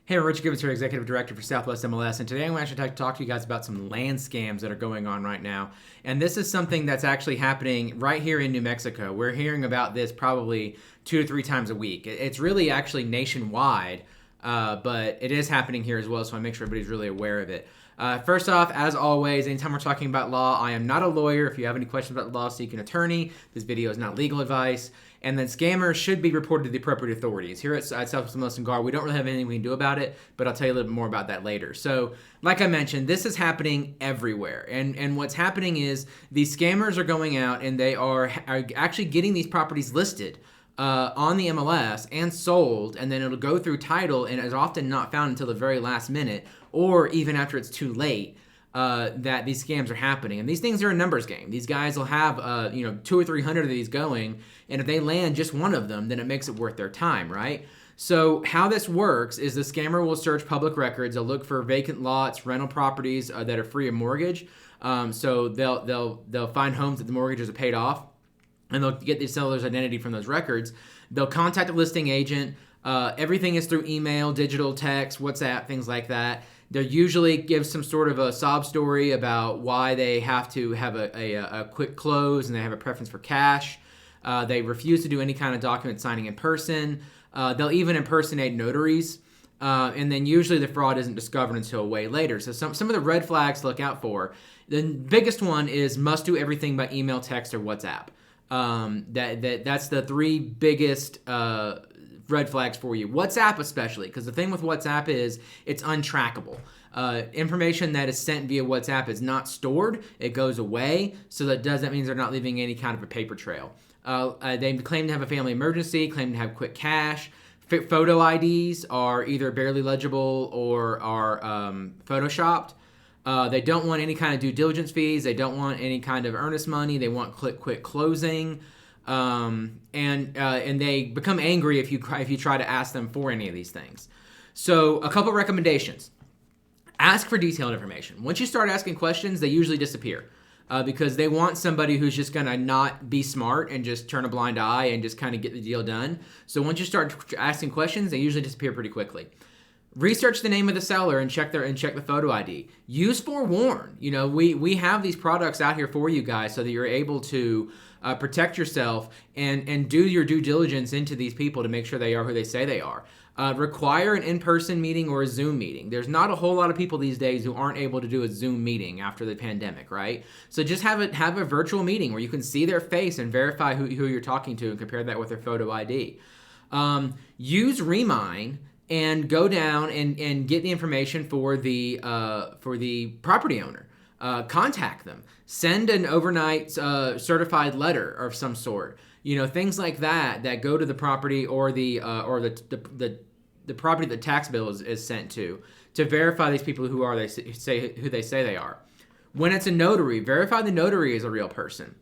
Hey, I'm Rich Gibbens here, Executive Director for SWMLS, and today I'm actually to talk to you guys about some land scams that are going on right now. And this is something that's actually happening right here in New Mexico. We're hearing about this probably 2 to 3 times a week. It's really actually nationwide, but it is happening here as well, so I make sure everybody's really aware of it. First off, as always, anytime we're talking about law, I am not a lawyer. If you have any questions about the law, seek an attorney. This video is not legal advice. And then scammers should be reported to the appropriate authorities. Here at SWMLS and GAR, we don't really have anything we can do about it, but I'll tell you a little bit more about that later. So, like I mentioned, this is happening everywhere. And what's happening is these scammers are going out and they are actually getting these properties listed on the MLS and sold, and then it'll go through title and is often not found until the very last minute or even after it's too late. That these scams are happening, and these things are a numbers game. These guys will have 200 or 300 of these going, and if they land just one of them, then it makes it worth their time, right? So how this works is the scammer will search public records. They'll look for vacant lots, rental properties that are free of mortgage. So they'll find homes that the mortgages are paid off, and they'll get the seller's identity from those records. They'll contact a listing agent. Everything is through email, digital, text, WhatsApp, things like that. They'll usually give some sort of a sob story about why they have to have a quick close and they have a preference for cash. They refuse to do any kind of document signing in person. They'll even impersonate notaries. And then usually the fraud isn't discovered until way later. So some of the red flags to look out for. The biggest one is must do everything by email, text, or WhatsApp. That's the 3 biggest red flags for you. WhatsApp especially, because the thing with WhatsApp is it's untrackable. Information that is sent via WhatsApp is not stored. It goes away. So that means they're not leaving any kind of a paper trail. They claim to have a family emergency, claim to have quick cash. Photo IDs are either barely legible or are photoshopped. They don't want any kind of due diligence fees. They don't want any kind of earnest money. They want quick closing. And they become angry if you try to ask them for any of these things. So a couple recommendations. Ask for detailed information. Once you start asking questions, they usually disappear because they want somebody who's just going to not be smart and just turn a blind eye and just kind of get the deal done. So once you start asking questions, they usually disappear pretty quickly. Research the name of the seller and check the photo ID. Use forewarn. We have these products out here for you guys so that you're able to protect yourself and do your due diligence into these people to make sure they are who they say they are. Require an in-person meeting or a Zoom meeting. There's not a whole lot of people these days who aren't able to do a Zoom meeting after the pandemic, right? So just have a virtual meeting where you can see their face and verify who you're talking to and compare that with their photo ID. Use Remine and go down and get the information for the property owner. Contact them. Send an overnight certified letter of some sort. Things like that go to the property or the property the tax bill is sent to verify these people who they say they are. When it's a notary, verify the notary is a real person.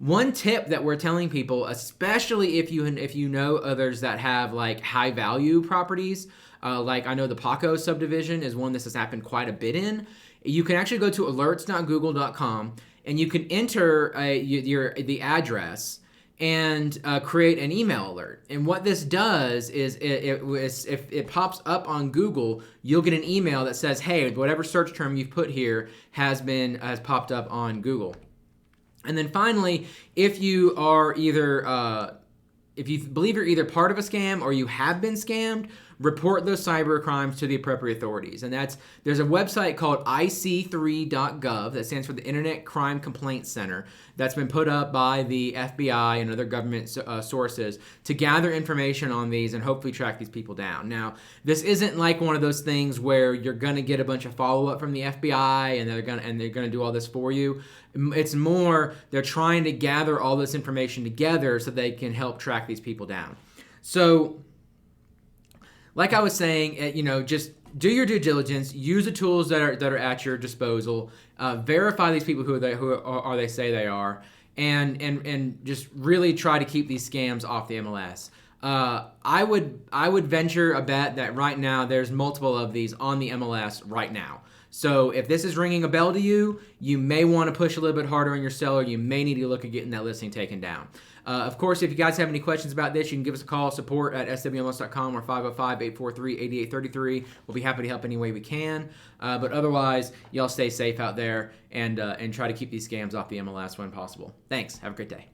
One tip that we're telling people, especially if you know others that have like high value properties, like I know the Paco subdivision is one this has happened quite a bit in. You can actually go to alerts.google.com and you can enter the address and create an email alert. And what this does is if it pops up on Google, you'll get an email that says, hey, whatever search term you've put here has popped up on Google. And then finally, if you believe you're either part of a scam or you have been scammed, report those cyber crimes to the appropriate authorities. And there's a website called ic3.gov that stands for the Internet Crime Complaint Center that's been put up by the FBI and other government sources to gather information on these and hopefully track these people down. Now, this isn't like one of those things where you're going to get a bunch of follow-up from the FBI and they're going to do all this for you. It's more they're trying to gather all this information together so they can help track these people down. So, like I was saying, just do your due diligence. Use the tools that are at your disposal. Verify these people who they say they are, and just really try to keep these scams off the MLS. I would venture a bet that right now there's multiple of these on the MLS right now. So if this is ringing a bell to you, you may want to push a little bit harder on your seller. You may need to look at getting that listing taken down. Of course, if you guys have any questions about this, you can give us a call, support@swmls.com or 505-843-8833. We'll be happy to help any way we can. But otherwise, y'all stay safe out there and try to keep these scams off the MLS when possible. Thanks. Have a great day.